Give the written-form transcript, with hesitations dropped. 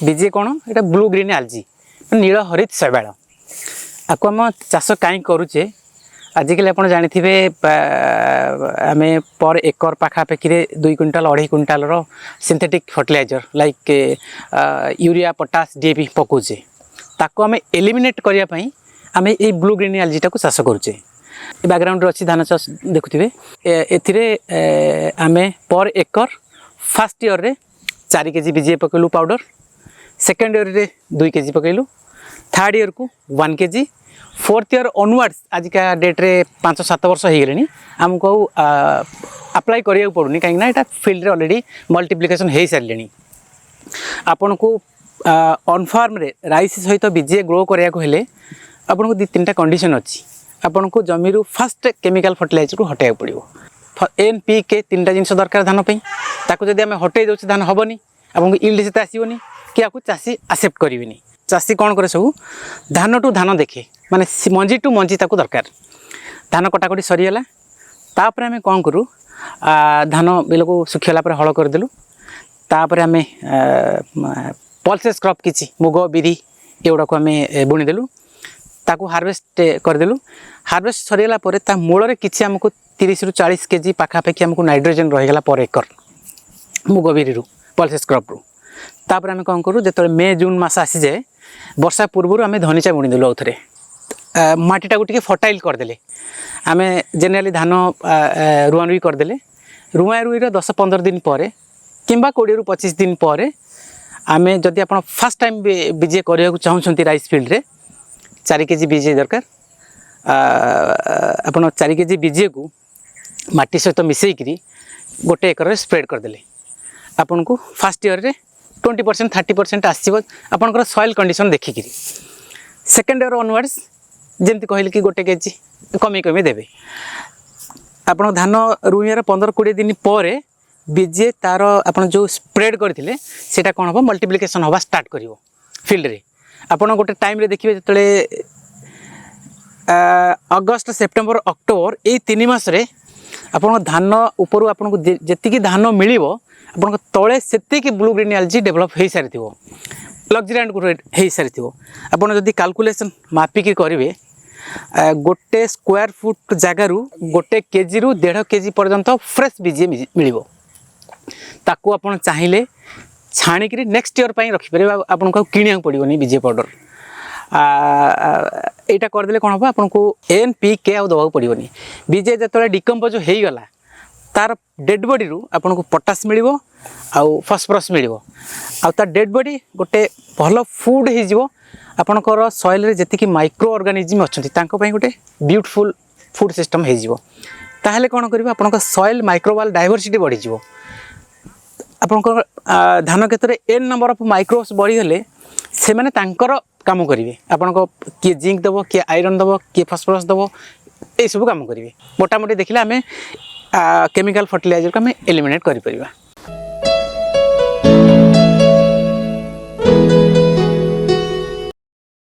बीजे कौन ये blue green आलजी नील हरित शैवाल आपको आम चाष कहीं करुचे आजिकल आप जानी आम पर एकर पाखापाखि 2 quintal 2.5 quintal synthetic fertiliser like urea potash DAP पकाउे ताको आम एलिमिनेट करने आम ये ब्लू ग्रीन आलजीटा को चाष करुचे बैकग्राउंड अच्छी धान चाष देखुए आम पर एकर फास्ट ईयर रे 4 केजी बीजे पकईलु पाउडर सेकेंड ईयर रे 2 केजी पकईलु थर्ड ईयर को 1 केजी फोर्थ ईयर ऑनवर्ड्स आज का डेट रे 5-7 वर्ष हो गले आमको अप्लाई करिया पड़ूनी कहीं यहाँ फील्ड रे ऑलरेडी मल्टीप्लिकेशन हो सारे आपन को ऑन फार्म रे राइस सहित बीजे ग्रो करिया को हेले आपन को 2-3टा कंडीशन अच्छी आपन को जमी रू फास्ट केमिकल फर्टिलाइजर को हटाया पड़ो NPK 3टा जिन दरकार धान ताको जदि आम हटई दे धान हेनी आपको इल्ड से आसबनी कि आपको चाषी एक्सेप्ट करेनि चाषी कौन करे सब धान टू धान देखे माने मंजी टू मंजी ताको दरकार धान कटाकटी सरीगला तापर आम कौन करूँ धान बिल को सुखीगला हल करदेलु तापर आम पल्सेस क्रॉप किसी मुग बिरी एगुड़ा को आम बुणीदेलु ताको हार्वेस्ट करदेलु हार्वेस्ट सरीगला ता मूल किसी आमको 30 ରୁ 40 केजी पाखापाखि आमको नाइट्रोजन रहीगला पर एकर मुग बिरी पल्सेस क्रॉप रू तापर आम कौन करूँ जो मे जून मास आसी जाए वर्षा पूर्व आम धनीचा बुणीदेलु आउ थे माटीटा को फर्टाइल करदे आम जेनेराली धान रुआ रुई करदे रुआ रुईर 10-15 दिन पर कि 20 ରୁ 25 दिन पर आम जदि आप फास्ट टाइम बीजे करने चाहते राइस फील्ड रे 4 केजी बीजे दरकार आप 4 केजी बीजे को माटी सहित मिसेकरी गोटे एकर स्प्रेड करदे आपन को फास्ट ईयर रे 20% 30% आसो आपंकर सॉइल कंडीशन देखिकी सेकेंड ईयर ऑनवर्ड्स जमती कहले कि गोटे केजी कमी कमी देवे आप धान रुईर 15-20 दिन पर बीजे तार आप जो स्प्रेड करते सेटा कौन हम मल्टीप्लिकेशन हवा स्टार्ट कर फील्ड रे आपड़ गोटे टाइम रे देखिए जो अगस्ट सेप्टेम्बर अक्टोबर ये 3 मास आप धान उपरू आपको जी धान मिल आप तले से ब्लू ग्रीन एलजी डेभलप हो सारी लग्जरिएंट हो सारी आपड़ जदि कैलकुलेशन मापिकी करेंगे गोटे स्क्वायर फुट जगार गोटे केजी रु 1.5 केजी पर्यंत फ्रेश बीजे मिल ताकू आप चाहिए छाणिक नेक्स्ट ईयर पर रखिपारे आपको किणा पड़ोनी बीजे पाउडर यहाँ करदे कौन हम आपको NPK आ दवा पड़ोनी बीजे जो डिकम्पोज हो गला तार डेड बॉडी रू आपको पोटास मिल फॉस्फरस मिल डेड बॉडी गोटे भल फूड हो आपणकर सॉइल रे जति माइक्रो ऑर्गेनिज्म अच्छा गोटे ब्यूटीफुल फूड सिस्टम हो ताहले कौन करेंगे आपंकर सॉइल माइक्रोबाल डाइवर्सिटी बढ़ीज आपंकर धान क्षेत्र में N नंबर ऑफ माइक्रोब्स बढ़ीगले से माने तांकर काम करेंगे आपण किए जिंक दब किए आयरन दब किए फॉस्फरस दब ये सब काम करेंगे मोटामोटी देखिले आम केमिकल फर्टिलाइजर को आम एलिमिनेट कर परिबा।